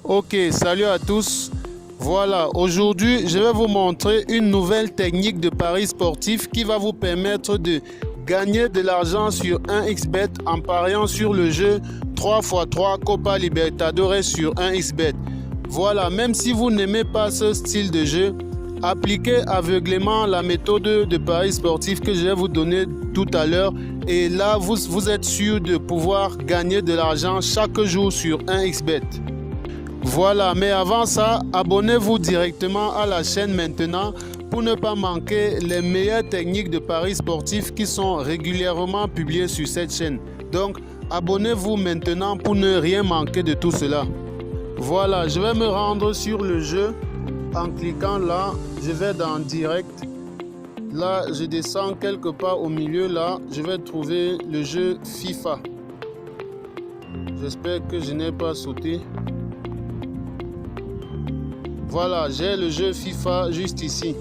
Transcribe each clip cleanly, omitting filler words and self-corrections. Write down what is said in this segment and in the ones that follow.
Ok, salut à tous. Voilà, aujourd'hui, je vais vous montrer une nouvelle technique de paris sportif qui va vous permettre de gagner de l'argent sur 1xBet en pariant sur le jeu 3x3 Copa Libertadores sur 1xBet. Voilà, même si vous n'aimez pas ce style de jeu, appliquez aveuglément la méthode de paris sportif que je vais vous donner tout à l'heure et là, vous êtes sûr de pouvoir gagner de l'argent chaque jour sur 1xBet. Voilà, mais avant ça, abonnez-vous directement à la chaîne maintenant pour ne pas manquer les meilleures techniques de paris sportifs qui sont régulièrement publiées sur cette chaîne. Donc, abonnez-vous maintenant pour ne rien manquer de tout cela. Voilà, je vais me rendre sur le jeu en cliquant là. Je vais dans direct. Là, je descends quelque part au milieu. Là, je vais trouver le jeu FIFA. J'espère que je n'ai pas sauté. Voilà, j'ai le jeu FIFA juste ici.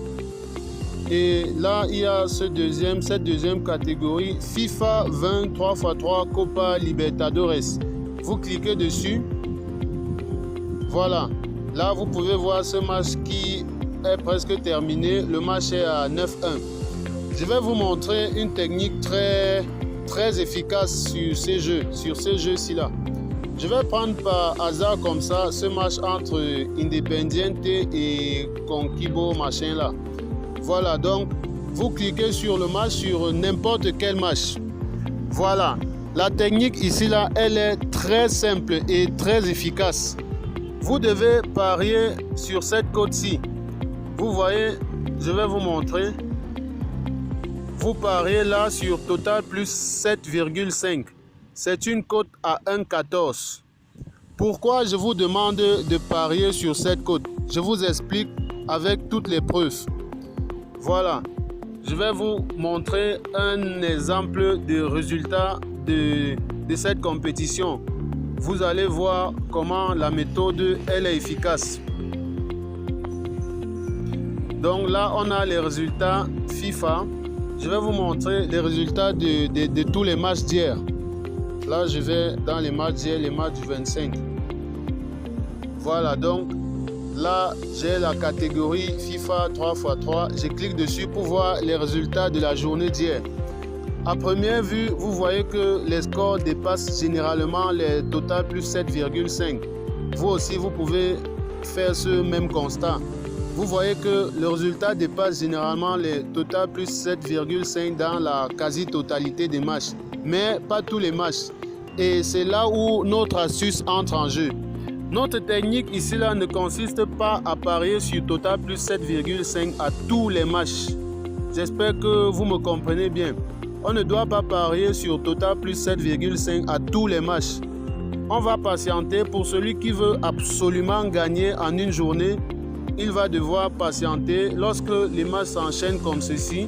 Et là, il y a cette deuxième catégorie, FIFA 20 3x3 Copa Libertadores. Vous cliquez dessus. Voilà. Là, vous pouvez voir ce match qui est presque terminé. Le match est à 9-1. Je vais vous montrer une technique très efficace sur ces jeux-ci là. Je vais prendre par hasard comme ça ce match entre Independiente et Conquibo machin là. Voilà, donc vous cliquez sur le match, sur n'importe quel match. Voilà, la technique ici là, elle est très simple et très efficace. Vous devez parier sur cette cote-ci. Vous voyez, je vais vous montrer. Vous pariez là sur total plus 7,5. C'est une cote à 1,14. Pourquoi je vous demande de parier sur cette cote? Je vous explique avec toutes les preuves. Voilà, je vais vous montrer un exemple de résultat de cette compétition. Vous allez voir comment la méthode elle est efficace. Donc là, on a les résultats FIFA. Je vais vous montrer les résultats de tous les matchs d'hier. Là, je vais dans les matchs d'hier, les matchs du 25. Voilà, donc là, j'ai la catégorie FIFA 3x3. Je clique dessus pour voir les résultats de la journée d'hier. À première vue, vous voyez que les scores dépassent généralement les totales plus 7,5. Vous aussi, vous pouvez faire ce même constat. Vous voyez que le résultat dépasse généralement les totales plus 7,5 dans la quasi-totalité des matchs. Mais pas tous les matchs. Et c'est là où notre astuce entre en jeu. Notre technique ici là ne consiste pas à parier sur total plus 7,5 à tous les matchs. J'espère que vous me comprenez bien. On ne doit pas parier sur total plus 7,5 à tous les matchs. On va patienter. Pour celui qui veut absolument gagner en une journée, il va devoir patienter. Lorsque les matchs s'enchaînent comme ceci,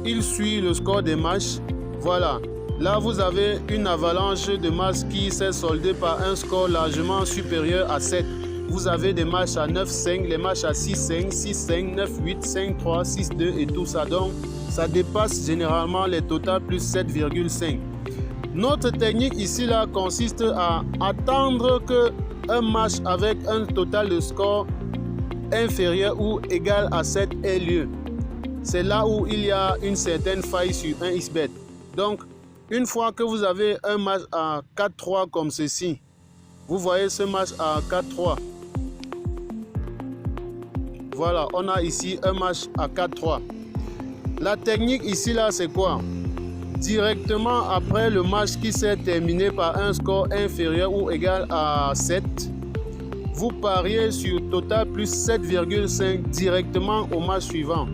il suit le score des matchs. Voilà. Là, vous avez une avalanche de matchs qui s'est soldée par un score largement supérieur à 7. Vous avez des matchs à 9-5, les matchs à 6-5, 6-5, 9-8, 5-3, 6-2 et tout ça. Donc, ça dépasse généralement les totales plus 7,5. Notre technique ici là consiste à attendre qu'un match avec un total de score inférieur ou égal à 7 ait lieu. C'est là où il y a une certaine faille sur 1xBet. Donc, une fois que vous avez un match à 4-3 comme ceci, vous voyez ce match à 4-3. Voilà, on a ici un match à 4-3. La technique ici là, c'est quoi? Directement après le match qui s'est terminé par un score inférieur ou égal à 7, vous pariez sur total plus 7,5 directement au match suivant.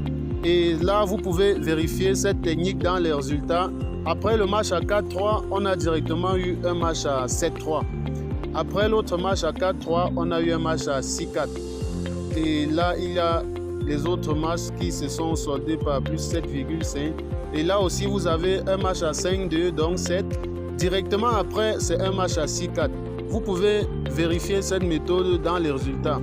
Et là, vous pouvez vérifier cette technique dans les résultats. Après le match à 4-3, on a directement eu un match à 7-3. Après l'autre match à 4-3, on a eu un match à 6-4. Et là, il y a les autres matchs qui se sont soldés par plus 7,5. Et là aussi, vous avez un match à 5-2, donc 7. Directement après, c'est un match à 6-4. Vous pouvez vérifier cette méthode dans les résultats.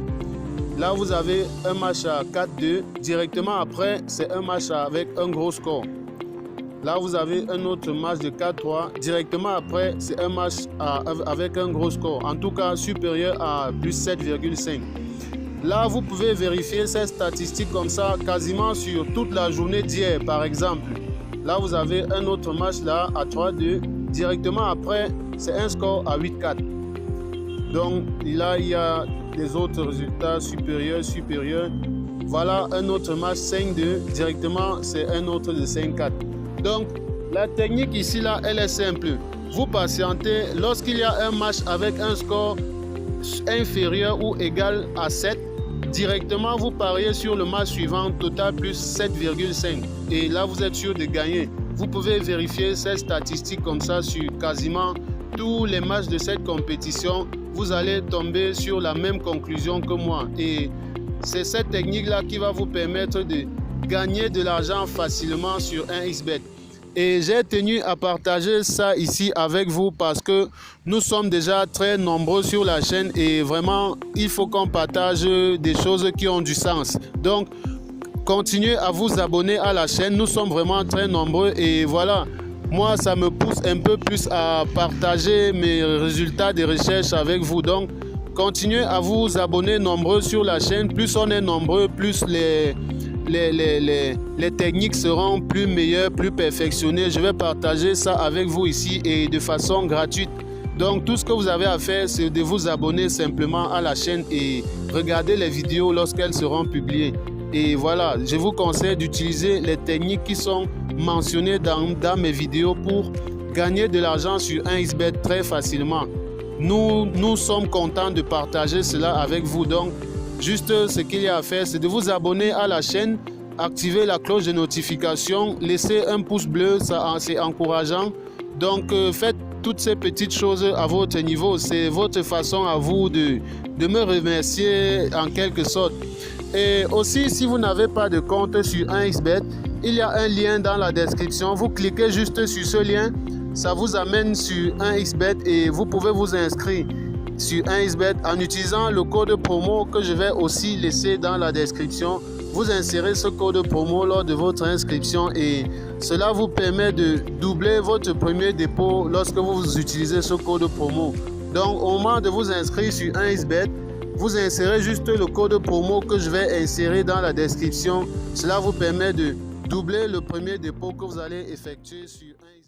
Là, vous avez un match à 4-2. Directement après, c'est un match avec un gros score. Là, vous avez un autre match de 4-3. Directement après, c'est un match avec un gros score, en tout cas supérieur à plus 7,5. Là, vous pouvez vérifier ces statistiques comme ça quasiment sur toute la journée d'hier, par exemple. Là, vous avez un autre match là à 3-2. Directement après, c'est un score à 8-4. Donc là, il y a des autres résultats supérieurs. Voilà un autre match 5-2. Directement, c'est un autre de 5-4. Donc, la technique ici, là, elle est simple. Vous patientez. Lorsqu'il y a un match avec un score inférieur ou égal à 7, directement, vous pariez sur le match suivant, total plus 7,5. Et là, vous êtes sûr de gagner. Vous pouvez vérifier ces statistiques comme ça sur quasiment tous les matchs de cette compétition. Vous allez tomber sur la même conclusion que moi. Et c'est cette technique-là qui va vous permettre de gagner de l'argent facilement sur un XBet. Et j'ai tenu à partager ça ici avec vous parce que nous sommes déjà très nombreux sur la chaîne et vraiment, il faut qu'on partage des choses qui ont du sens. Donc, continuez à vous abonner à la chaîne. Nous sommes vraiment très nombreux et voilà, moi, ça me pousse un peu plus à partager mes résultats de recherche avec vous. Donc, continuez à vous abonner nombreux sur la chaîne. Plus on est nombreux, plus les techniques seront plus meilleures, plus perfectionnées. Je vais partager ça avec vous ici et de façon gratuite. Donc tout ce que vous avez à faire, c'est de vous abonner simplement à la chaîne et regarder les vidéos lorsqu'elles seront publiées. Et voilà, je vous conseille d'utiliser les techniques qui sont mentionnées dans mes vidéos pour gagner de l'argent sur un XBet très facilement. Nous sommes contents de partager cela avec vous. Donc, juste ce qu'il y a à faire, c'est de vous abonner à la chaîne, activer la cloche de notification, laisser un pouce bleu, ça c'est encourageant. Donc faites toutes ces petites choses à votre niveau. C'est votre façon à vous de me remercier en quelque sorte. Et aussi, si vous n'avez pas de compte sur 1xBet, il y a un lien dans la description. Vous cliquez juste sur ce lien, ça vous amène sur 1xBet et vous pouvez vous inscrire sur 1xBet en utilisant le code promo que je vais aussi laisser dans la description. Vous insérez ce code promo lors de votre inscription et cela vous permet de doubler votre premier dépôt lorsque vous utilisez ce code promo. Donc au moment de vous inscrire sur 1xBet, vous insérez juste le code promo que je vais insérer dans la description. Cela vous permet de doubler le premier dépôt que vous allez effectuer sur 1xBet.